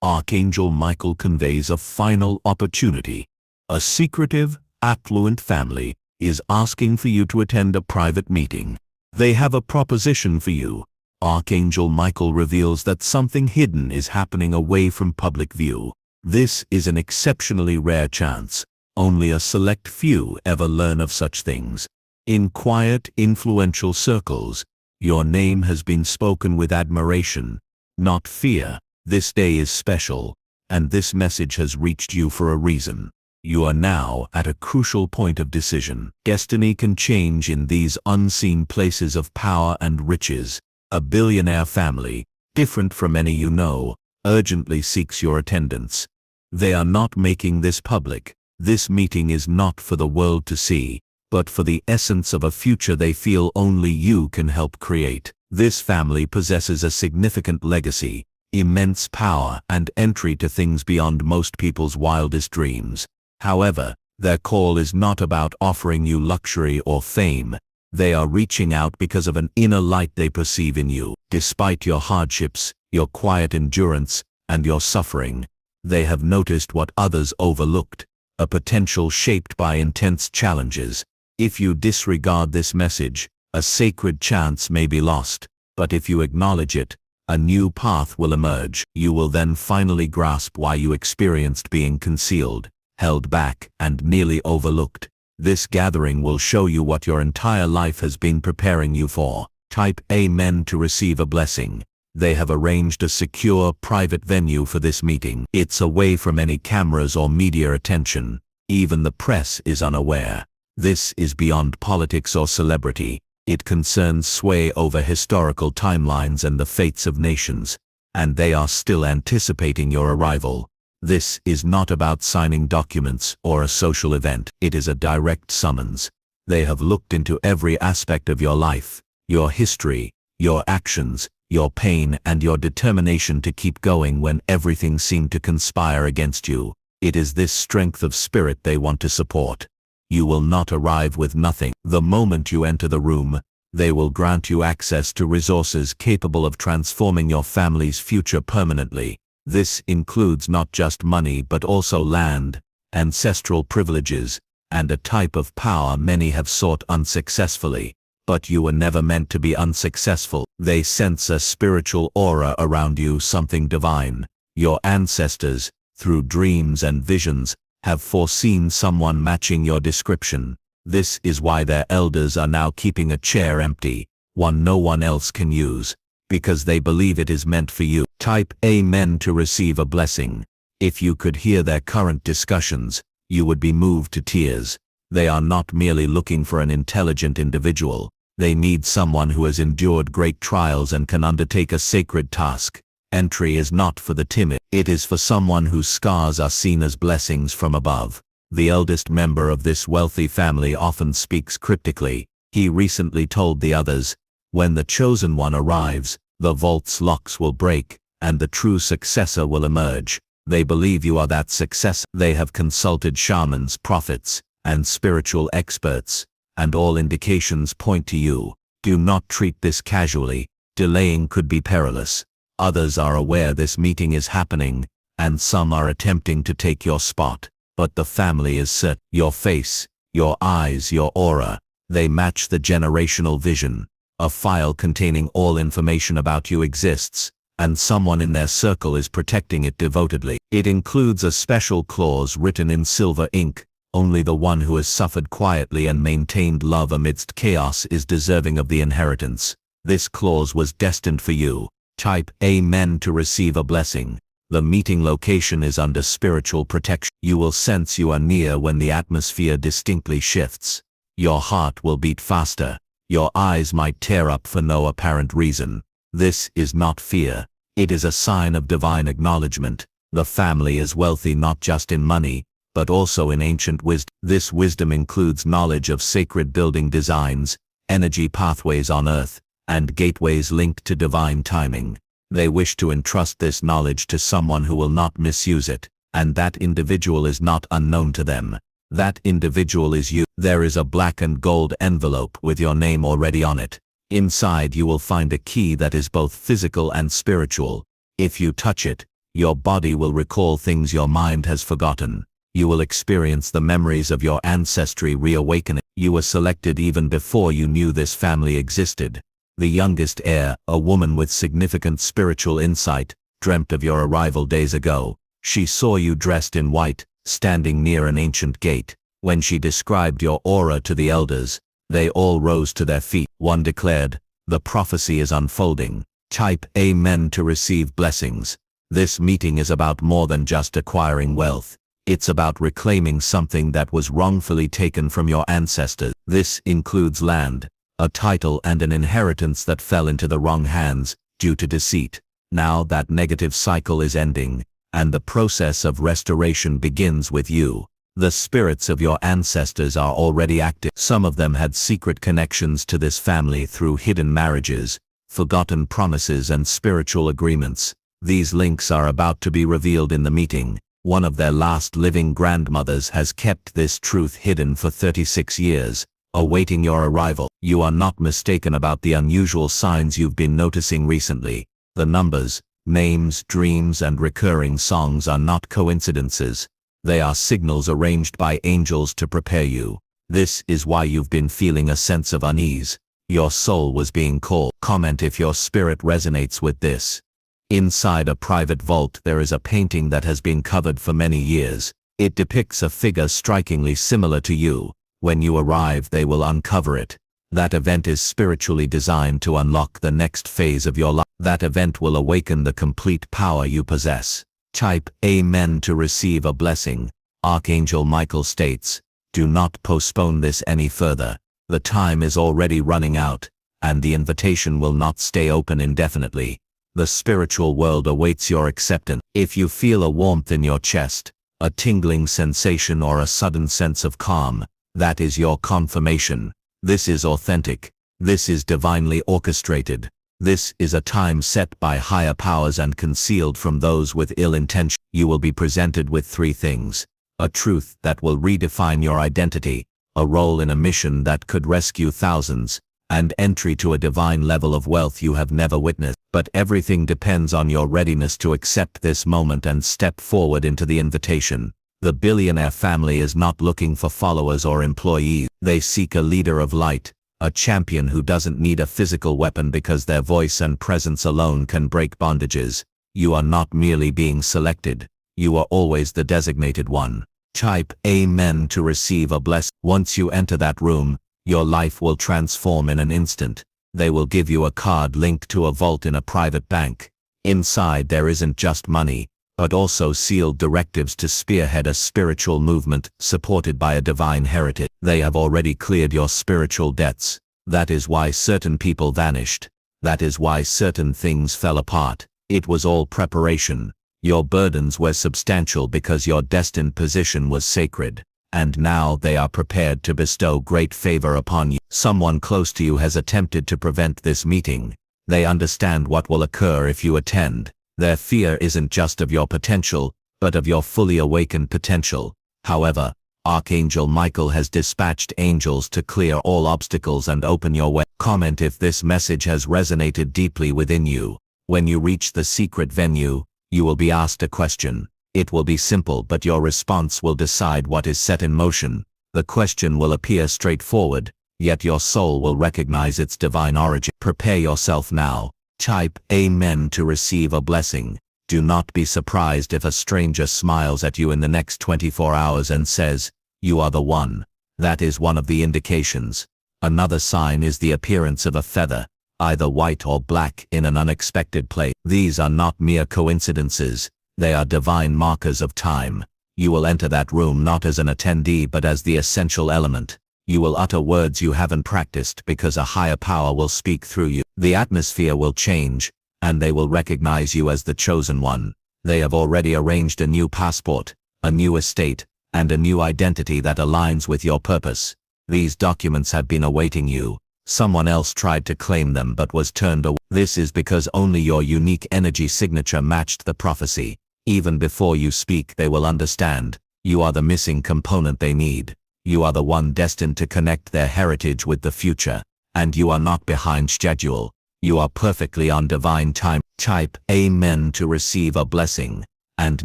Archangel Michael conveys a final opportunity. A secretive, affluent family is asking for you to attend a private meeting. They have a proposition for you. Archangel Michael reveals that something hidden is happening away from public view. This is an exceptionally rare chance. Only a select few ever learn of such things. In quiet, influential circles, your name has been spoken with admiration, not fear. This day is special, and this message has reached you for a reason. You are now at a crucial point of decision. Destiny can change in these unseen places of power and riches. A billionaire family, different from any you know, urgently seeks your attendance. They are not making this public. This meeting is not for the world to see, but for the essence of a future they feel only you can help create. This family possesses a significant legacy, immense power, and entry to things beyond most people's wildest dreams. However, their call is not about offering you luxury or fame. They are reaching out because of an inner light they perceive in you. Despite your hardships, your quiet endurance, and your suffering, they have noticed what others overlooked, a potential shaped by intense challenges. If you disregard this message, a sacred chance may be lost, but if you acknowledge it, a new path will emerge. You will then finally grasp why you experienced being concealed, held back, and nearly overlooked. This gathering will show you what your entire life has been preparing you for. Type Amen to receive a blessing. They have arranged a secure, private venue for this meeting. It's away from any cameras or media attention. Even the press is unaware. This is beyond politics or celebrity. It concerns sway over historical timelines and the fates of nations, and they are still anticipating your arrival. This is not about signing documents or a social event. It is a direct summons. They have looked into every aspect of your life, your history, your actions, your pain, and your determination to keep going when everything seemed to conspire against you. It is this strength of spirit they want to support. You will not arrive with nothing. The moment you enter the room, they will grant you access to resources capable of transforming your family's future permanently. This includes not just money but also land, ancestral privileges, and a type of power many have sought unsuccessfully. But you were never meant to be unsuccessful. They sense a spiritual aura around you, something divine. Your ancestors, through dreams and visions, have foreseen someone matching your description. This is why their elders are now keeping a chair empty, one no one else can use, because they believe it is meant for you. Type Amen to receive a blessing. If you could hear their current discussions, you would be moved to tears. They are not merely looking for an intelligent individual. They need someone who has endured great trials and can undertake a sacred task. Entry is not for the timid. It is for someone whose scars are seen as blessings from above. The eldest member of this wealthy family often speaks cryptically. He recently told the others, "When the chosen one arrives, the vault's locks will break, and the true successor will emerge." They believe you are that successor. They have consulted shamans, prophets, and spiritual experts, and all indications point to you. Do not treat this casually. Delaying could be perilous. Others are aware this meeting is happening, and some are attempting to take your spot. But the family is set. Your face, your eyes, your aura, they match the generational vision. A file containing all information about you exists, and someone in their circle is protecting it devotedly. It includes a special clause written in silver ink. Only the one who has suffered quietly and maintained love amidst chaos is deserving of the inheritance. This clause was destined for you. Type Amen to receive a blessing. The meeting location is under spiritual protection. You will sense you are near when the atmosphere distinctly shifts. Your heart will beat faster. Your eyes might tear up for no apparent reason. This is not fear. It is a sign of divine acknowledgement. The family is wealthy not just in money, but also in ancient wisdom. This wisdom includes knowledge of sacred building designs, energy pathways on Earth, and gateways linked to divine timing. They wish to entrust this knowledge to someone who will not misuse it, and that individual is not unknown to them. That individual is you. There is a black and gold envelope with your name already on it. Inside you will find a key that is both physical and spiritual. If you touch it, Your body will recall things your mind has forgotten. You will experience the memories of your ancestry reawakening. You were selected even before you knew this family existed. The youngest heir, a woman with significant spiritual insight, dreamt of your arrival days ago. She saw you dressed in white, standing near an ancient gate. When she described your aura to the elders, they all rose to their feet. One declared, "The prophecy is unfolding. Type Amen to receive blessings." This meeting is about more than just acquiring wealth. It's about reclaiming something that was wrongfully taken from your ancestors. This includes land, a title and an inheritance that fell into the wrong hands due to deceit. Now that negative cycle is ending, and the process of restoration begins with you. The spirits of your ancestors are already active. Some of them had secret connections to this family through hidden marriages, forgotten promises and spiritual agreements. These links are about to be revealed in the meeting. One of their last living grandmothers has kept this truth hidden for 36 years, awaiting your arrival. You are not mistaken about the unusual signs you've been noticing recently. The numbers, names, dreams, and recurring songs are not coincidences. They are signals arranged by angels to prepare you. This is why you've been feeling a sense of unease. Your soul was being called. Comment if your spirit resonates with this. Inside a private vault there is a painting that has been covered for many years. It depicts a figure strikingly similar to you. When you arrive, they will uncover it. That event is spiritually designed to unlock the next phase of your life. That event will awaken the complete power you possess. Type Amen to receive a blessing. Archangel Michael states, "Do not postpone this any further. The time is already running out, and the invitation will not stay open indefinitely. The spiritual world awaits your acceptance." If you feel a warmth in your chest, a tingling sensation or a sudden sense of calm, that is your confirmation. This is authentic. This is divinely orchestrated. This is a time set by higher powers and concealed from those with ill intention. You will be presented with three things: a truth that will redefine your identity, a role in a mission that could rescue thousands, and entry to a divine level of wealth you have never witnessed. But everything depends on your readiness to accept this moment and step forward into the invitation. The billionaire family is not looking for followers or employees. They seek a leader of light, a champion who doesn't need a physical weapon because their voice and presence alone can break bondages. You are not merely being selected. You are always the designated one. Type Amen to receive a blessing. Once you enter that room, your life will transform in an instant. They will give you a card linked to a vault in a private bank. Inside there isn't just money, but also sealed directives to spearhead a spiritual movement supported by a divine heritage. They have already cleared your spiritual debts. That is why certain people vanished. That is why certain things fell apart. It was all preparation. Your burdens were substantial because your destined position was sacred. And now they are prepared to bestow great favor upon you. Someone close to you has attempted to prevent this meeting. They understand what will occur if you attend. Their fear isn't just of your potential, but of your fully awakened potential. However, Archangel Michael has dispatched angels to clear all obstacles and open your way. Comment if this message has resonated deeply within you. When you reach the secret venue, you will be asked a question. It will be simple, but your response will decide what is set in motion. The question will appear straightforward, yet your soul will recognize its divine origin. Prepare yourself now. Type Amen to receive a blessing. Do not be surprised if a stranger smiles at you in the next 24 hours and says, "You are the one." That is one of the indications. Another sign is the appearance of a feather, either white or black, in an unexpected place. These are not mere coincidences. They are divine markers of time. You will enter that room not as an attendee but as the essential element. You will utter words you haven't practiced because a higher power will speak through you. The atmosphere will change, and they will recognize you as the chosen one. They have already arranged a new passport, a new estate, and a new identity that aligns with your purpose. These documents have been awaiting you. Someone else tried to claim them but was turned away. This is because only your unique energy signature matched the prophecy. Even before you speak, they will understand. You are the missing component they need. You are the one destined to connect their heritage with the future. And you are not behind schedule. You are perfectly on divine time. Type Amen to receive a blessing. And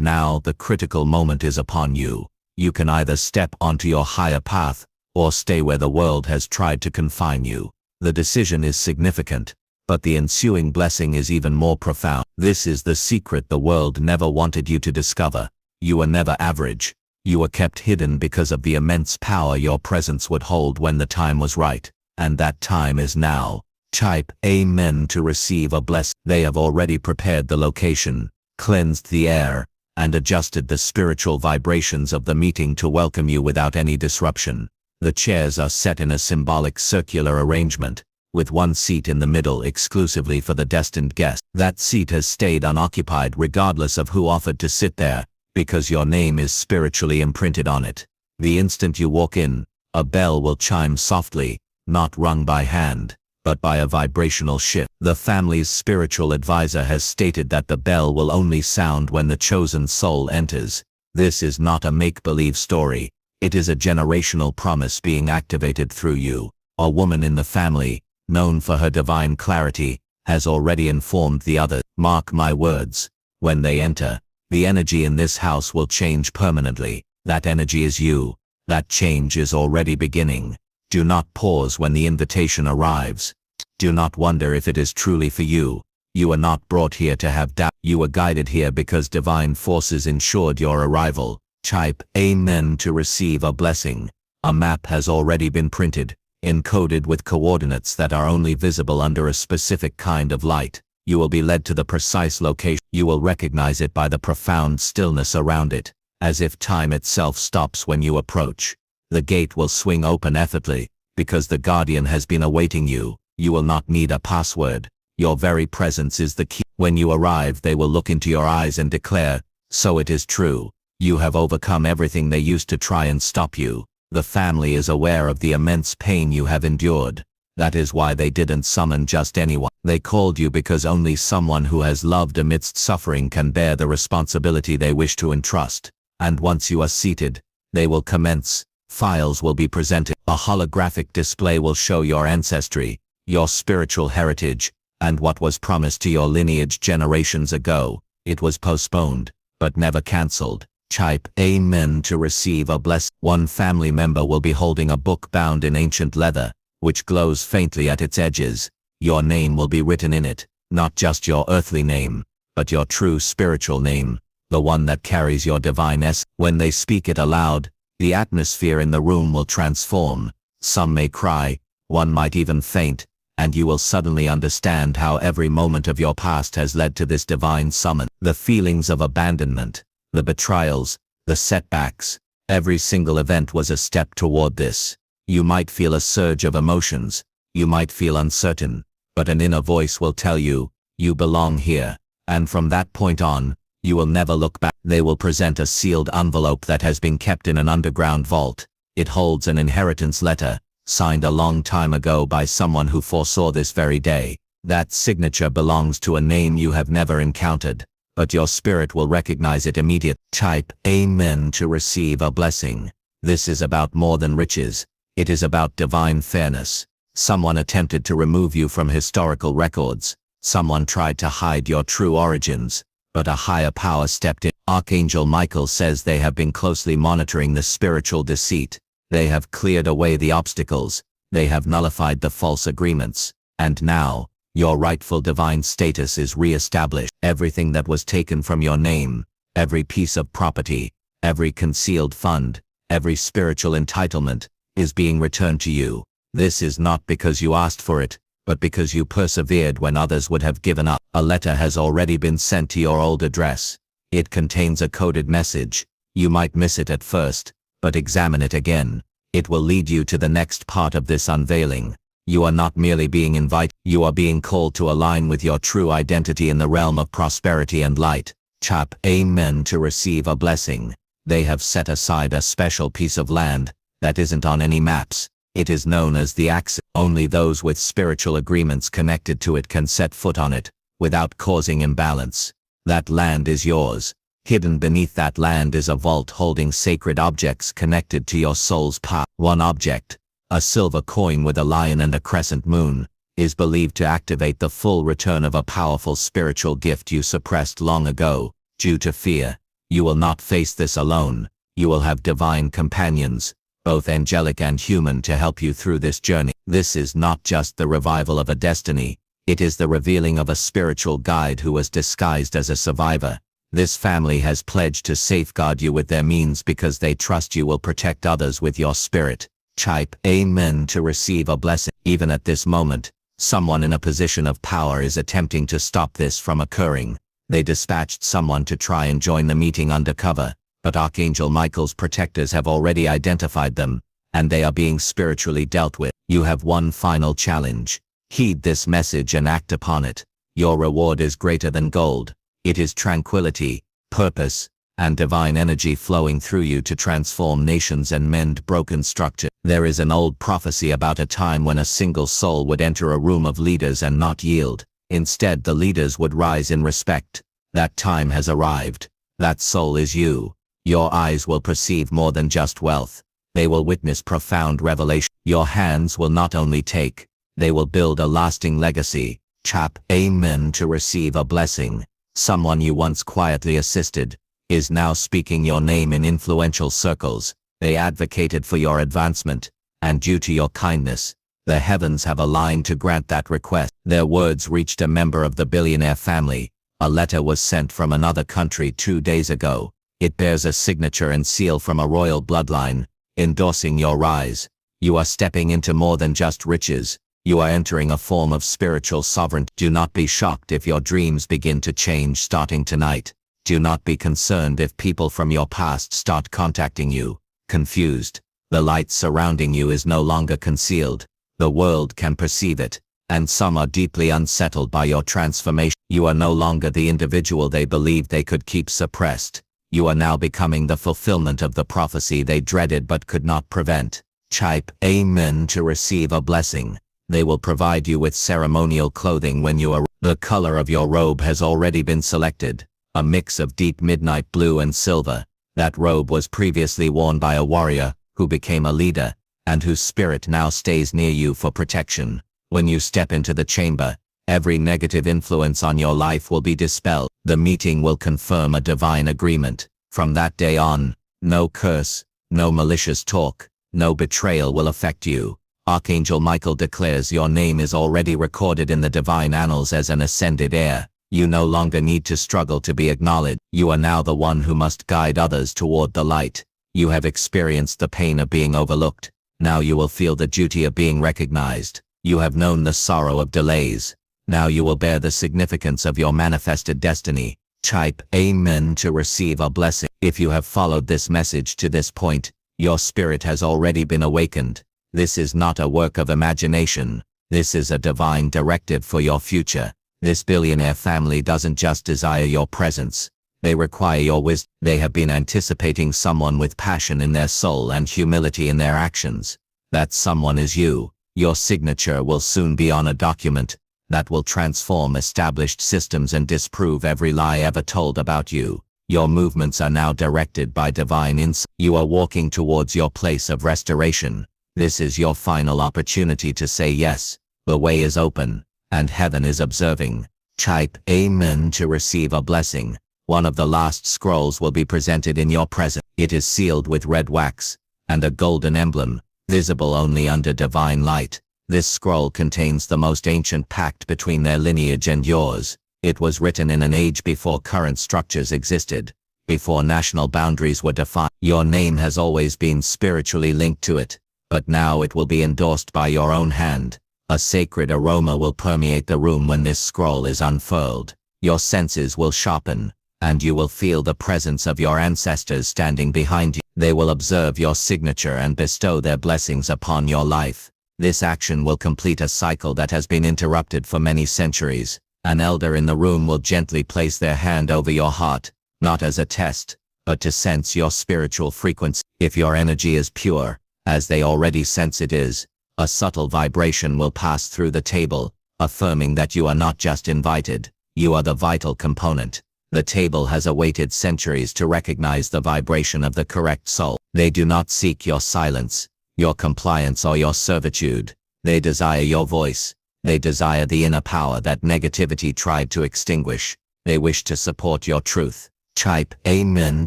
now the critical moment is upon you. You can either step onto your higher path, or stay where the world has tried to confine you. The decision is significant, but the ensuing blessing is even more profound. This is the secret the world never wanted you to discover. You were never average. You were kept hidden because of the immense power your presence would hold when the time was right, and that time is now. Type Amen to receive a blessing. They have already prepared the location, cleansed the air, and adjusted the spiritual vibrations of the meeting to welcome you without any disruption. The chairs are set in a symbolic circular arrangement, with one seat in the middle exclusively for the destined guest. That seat has stayed unoccupied regardless of who offered to sit there, because your name is spiritually imprinted on it. The instant you walk in, a bell will chime softly, not rung by hand, but by a vibrational shift. The family's spiritual advisor has stated that the bell will only sound when the chosen soul enters. This is not a make-believe story. It is a generational promise being activated through you. A woman in the family, known for her divine clarity, has already informed the others. Mark my words. When they enter, the energy in this house will change permanently. That energy is you. That change is already beginning. Do not pause when the invitation arrives. Do not wonder if it is truly for you. You are not brought here to have doubt. You were guided here because divine forces ensured your arrival. Type Amen to receive a blessing. A map has already been printed, encoded with coordinates that are only visible under a specific kind of light. You will be led to the precise location. You will recognize it by the profound stillness around it, as if time itself stops when you approach. The gate will swing open effortlessly, because the guardian has been awaiting you. You will not need a password. Your very presence is the key. When you arrive, they will look into your eyes and declare, "So it is true. You have overcome everything they used to try and stop you." The family is aware of the immense pain you have endured. That is why they didn't summon just anyone. They called you because only someone who has loved amidst suffering can bear the responsibility they wish to entrust. And once you are seated, they will commence. Files will be presented. A holographic display will show your ancestry, your spiritual heritage, and what was promised to your lineage generations ago. It was postponed, but never cancelled. Type Amen to receive a blessing. One family member will be holding a book bound in ancient leather, which glows faintly at its edges. Your name will be written in it, not just your earthly name, but your true spiritual name, the one that carries your divine essence. When they speak it aloud, the atmosphere in the room will transform. Some may cry, one might even faint, and you will suddenly understand how every moment of your past has led to this divine summon. The feelings of abandonment, the betrayals, the setbacks, every single event was a step toward this. You might feel a surge of emotions, you might feel uncertain, but an inner voice will tell you, you belong here, and from that point on, you will never look back. They will present a sealed envelope that has been kept in an underground vault. It holds an inheritance letter, signed a long time ago by someone who foresaw this very day. That signature belongs to a name you have never encountered, but your spirit will recognize it immediately. Type Amen to receive a blessing. This is about more than riches. It is about divine fairness. Someone attempted to remove you from historical records. Someone tried to hide your true origins, but a higher power stepped in. Archangel Michael says they have been closely monitoring the spiritual deceit. They have cleared away the obstacles. They have nullified the false agreements. And now, your rightful divine status is re-established. Everything that was taken from your name, every piece of property, every concealed fund, every spiritual entitlement, is being returned to you. This is not because you asked for it, but because you persevered when others would have given up. A letter has already been sent to your old address. It contains a coded message. You might miss it at first, but examine it again. It will lead you to the next part of this unveiling. You are not merely being invited, you are being called to align with your true identity in the realm of prosperity and light. Type Amen to receive a blessing. They have set aside a special piece of land that isn't on any maps. It is known as the Axis. Only those with spiritual agreements connected to it can set foot on it, without causing imbalance. That land is yours. Hidden beneath that land is a vault holding sacred objects connected to your soul's path. One object, a silver coin with a lion and a crescent moon, is believed to activate the full return of a powerful spiritual gift you suppressed long ago, due to fear. You will not face this alone. You will have divine companions, both angelic and human, to help you through this journey. This is not just the revival of a destiny, it is the revealing of a spiritual guide who was disguised as a survivor. This family has pledged to safeguard you with their means because they trust you will protect others with your spirit. Type Amen to receive a blessing. Even at this moment, someone in a position of power is attempting to stop this from occurring. They dispatched someone to try and join the meeting undercover, but Archangel Michael's protectors have already identified them, and they are being spiritually dealt with. You have one final challenge. Heed this message and act upon it. Your reward is greater than gold. It is tranquility, purpose, and divine energy flowing through you to transform nations and mend broken structure. There is an old prophecy about a time when a single soul would enter a room of leaders and not yield. Instead, the leaders would rise in respect. That time has arrived. That soul is you. Your eyes will perceive more than just wealth. They will witness profound revelation. Your hands will not only take, they will build a lasting legacy. Chap Amen to receive a blessing. Someone you once quietly assisted is now speaking your name in influential circles. They advocated for your advancement, and due to your kindness, the heavens have aligned to grant that request. Their words reached a member of the billionaire family. A letter was sent from another country 2 days ago. It bears a signature and seal from a royal bloodline, endorsing your rise. You are stepping into more than just riches. You are entering a form of spiritual sovereignty. Do not be shocked if your dreams begin to change starting tonight. Do not be concerned if people from your past start contacting you, confused. The light surrounding you is no longer concealed. The world can perceive it, and some are deeply unsettled by your transformation. You are no longer the individual they believed they could keep suppressed. You are now becoming the fulfillment of the prophecy they dreaded but could not prevent. Type Amen to receive a blessing. They will provide you with ceremonial clothing when you arrive. The color of your robe has already been selected, a mix of deep midnight blue and silver. That robe was previously worn by a warrior who became a leader, and whose spirit now stays near you for protection. When you step into the chamber, every negative influence on your life will be dispelled. The meeting will confirm a divine agreement. From that day on, no curse, no malicious talk, no betrayal will affect you. Archangel Michael declares your name is already recorded in the divine annals as an ascended heir. You no longer need to struggle to be acknowledged. You are now the one who must guide others toward the light. You have experienced the pain of being overlooked. Now you will feel the duty of being recognized. You have known the sorrow of delays. Now you will bear the significance of your manifested destiny. Type Amen to receive a blessing. If you have followed this message to this point, your spirit has already been awakened. This is not a work of imagination. This is a divine directive for your future. This billionaire family doesn't just desire your presence. They require your wisdom. They have been anticipating someone with passion in their soul and humility in their actions. That someone is you. Your signature will soon be on a document that will transform established systems and disprove every lie ever told about you. Your movements are now directed by divine insight. You are walking towards your place of restoration. This is your final opportunity to say yes. The way is open, and heaven is observing. Type Amen to receive a blessing. One of the last scrolls will be presented in your presence. It is sealed with red wax, and a golden emblem, visible only under divine light. This scroll contains the most ancient pact between their lineage and yours. It was written in an age before current structures existed, before national boundaries were defined. Your name has always been spiritually linked to it, but now it will be endorsed by your own hand. A sacred aroma will permeate the room when this scroll is unfurled. Your senses will sharpen, and you will feel the presence of your ancestors standing behind you. They will observe your signature and bestow their blessings upon your life. This action will complete a cycle that has been interrupted for many centuries. An elder in the room will gently place their hand over your heart, not as a test, but to sense your spiritual frequency. If your energy is pure, as they already sense it is, a subtle vibration will pass through the table, affirming that you are not just invited, you are the vital component. The table has awaited centuries to recognize the vibration of the correct soul. They do not seek your silence, your compliance or your servitude. They desire your voice. They desire the inner power that negativity tried to extinguish. They wish to support your truth. Type Amen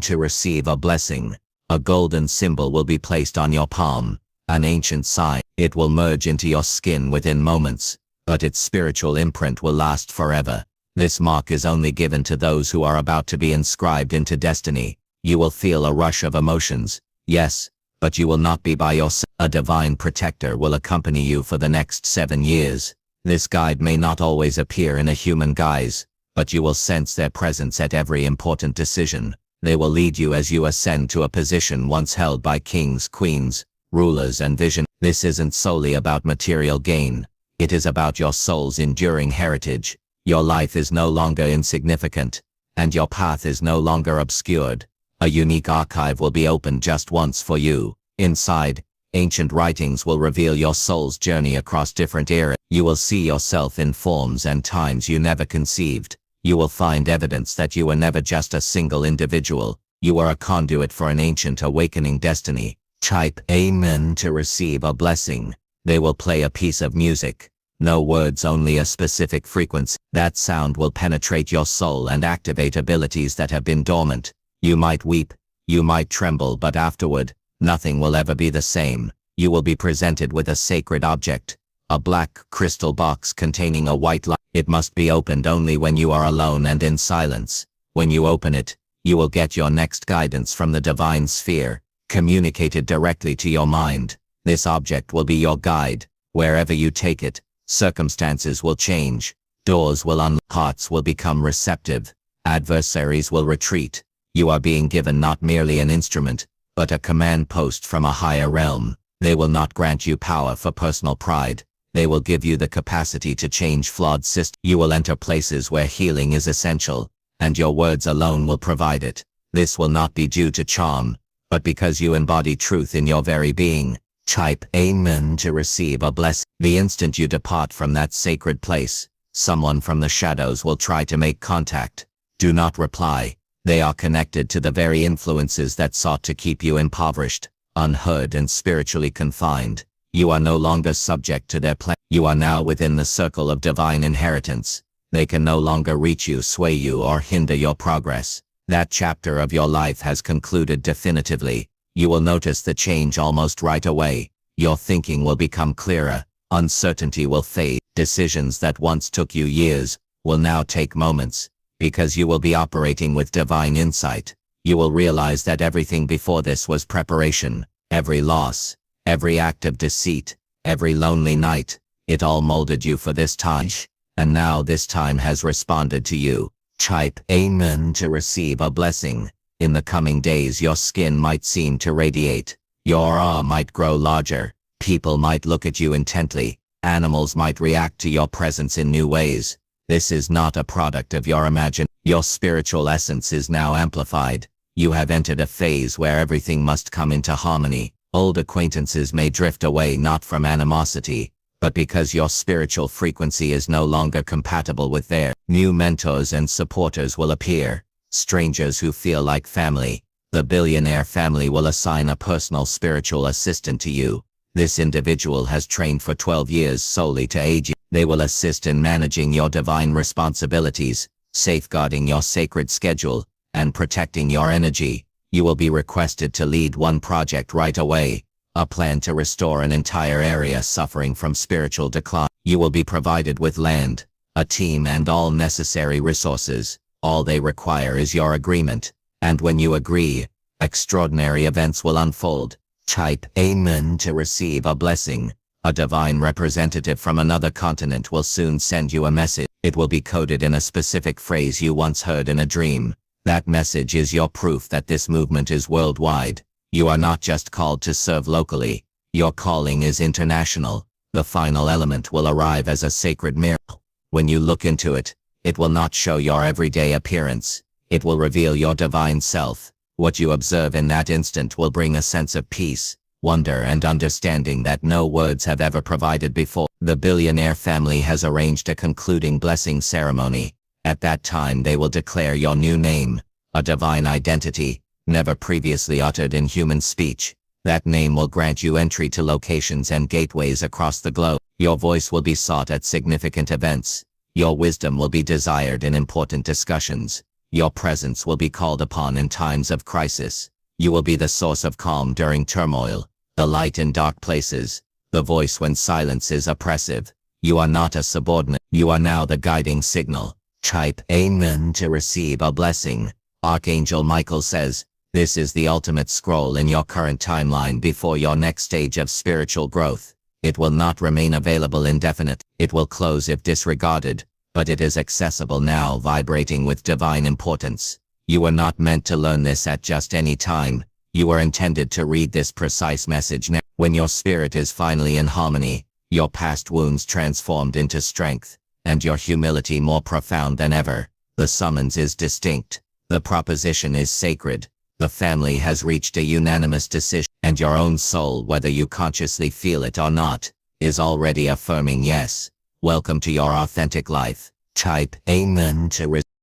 to receive a blessing. A golden symbol will be placed on your palm, an ancient sign. It will merge into your skin within moments, but its spiritual imprint will last forever. This mark is only given to those who are about to be inscribed into destiny. You will feel a rush of emotions, yes, but you will not be by yourself. A divine protector will accompany you for the next 7 years. This guide may not always appear in a human guise, but you will sense their presence at every important decision. They will lead you as you ascend to a position once held by kings, queens, rulers and vision. This isn't solely about material gain. It is about your soul's enduring heritage. Your life is no longer insignificant, and your path is no longer obscured. A unique archive will be opened just once for you. Inside, ancient writings will reveal your soul's journey across different eras. You will see yourself in forms and times you never conceived. You will find evidence that you were never just a single individual. You are a conduit for an ancient awakening destiny. Type Amen to receive a blessing. They will play a piece of music. No words, only a specific frequency. That sound will penetrate your soul and activate abilities that have been dormant. You might weep, you might tremble, but afterward, nothing will ever be the same. You will be presented with a sacred object, a black crystal box containing a white light. It must be opened only when you are alone and in silence. When you open it, you will get your next guidance from the divine sphere, communicated directly to your mind. This object will be your guide. Wherever you take it, circumstances will change, doors will unlock, hearts will become receptive, adversaries will retreat. You are being given not merely an instrument, but a command post from a higher realm. They will not grant you power for personal pride. They will give you the capacity to change flawed systems. You will enter places where healing is essential, and your words alone will provide it. This will not be due to charm, but because you embody truth in your very being. Type Amen to receive a blessing. The instant you depart from that sacred place, someone from the shadows will try to make contact. Do not reply. They are connected to the very influences that sought to keep you impoverished, unheard and spiritually confined. You are no longer subject to their plan. You are now within the circle of divine inheritance. They can no longer reach you, sway you, or hinder your progress. That chapter of your life has concluded definitively. You will notice the change almost right away. Your thinking will become clearer. Uncertainty will fade. Decisions that once took you years will now take moments, because you will be operating with divine insight. You will realize that everything before this was preparation. Every loss, every act of deceit, every lonely night, it all molded you for this time. And now this time has responded to you. Type Amen to receive a blessing. In the coming days your skin might seem to radiate. Your aura might grow larger. People might look at you intently. Animals might react to your presence in new ways. This is not a product of your imagination. Your spiritual essence is now amplified. You have entered a phase where everything must come into harmony. Old acquaintances may drift away not from animosity, but because your spiritual frequency is no longer compatible with theirs. New mentors and supporters will appear. Strangers who feel like family. The billionaire family will assign a personal spiritual assistant to you. This individual has trained for 12 years solely to aid you. They will assist in managing your divine responsibilities, safeguarding your sacred schedule, and protecting your energy. You will be requested to lead one project right away, a plan to restore an entire area suffering from spiritual decline. You will be provided with land, a team and all necessary resources. All they require is your agreement, and when you agree, extraordinary events will unfold. Type Amen to receive a blessing. A divine representative from another continent will soon send you a message. It will be coded in a specific phrase you once heard in a dream. That message is your proof that this movement is worldwide. You are not just called to serve locally. Your calling is international. The final element will arrive as a sacred miracle. When you look into it, it will not show your everyday appearance. It will reveal your divine self. What you observe in that instant will bring a sense of peace, wonder and understanding that no words have ever provided before. The billionaire family has arranged a concluding blessing ceremony. At that time they will declare your new name, a divine identity, never previously uttered in human speech. That name will grant you entry to locations and gateways across the globe. Your voice will be sought at significant events. Your wisdom will be desired in important discussions. Your presence will be called upon in times of crisis. You will be the source of calm during turmoil, the light in dark places, the voice when silence is oppressive. You are not a subordinate. You are now the guiding signal. Type Amen to receive a blessing. Archangel Michael says, this is the ultimate scroll in your current timeline before your next stage of spiritual growth. It will not remain available indefinite. It will close if disregarded, but it is accessible now, vibrating with divine importance. You were not meant to learn this at just any time. You were intended to read this precise message now. When your spirit is finally in harmony, your past wounds transformed into strength, and your humility more profound than ever. The summons is distinct. The proposition is sacred. The family has reached a unanimous decision, and your own soul, whether you consciously feel it or not, is already affirming yes. Welcome to your authentic life. Type Amen to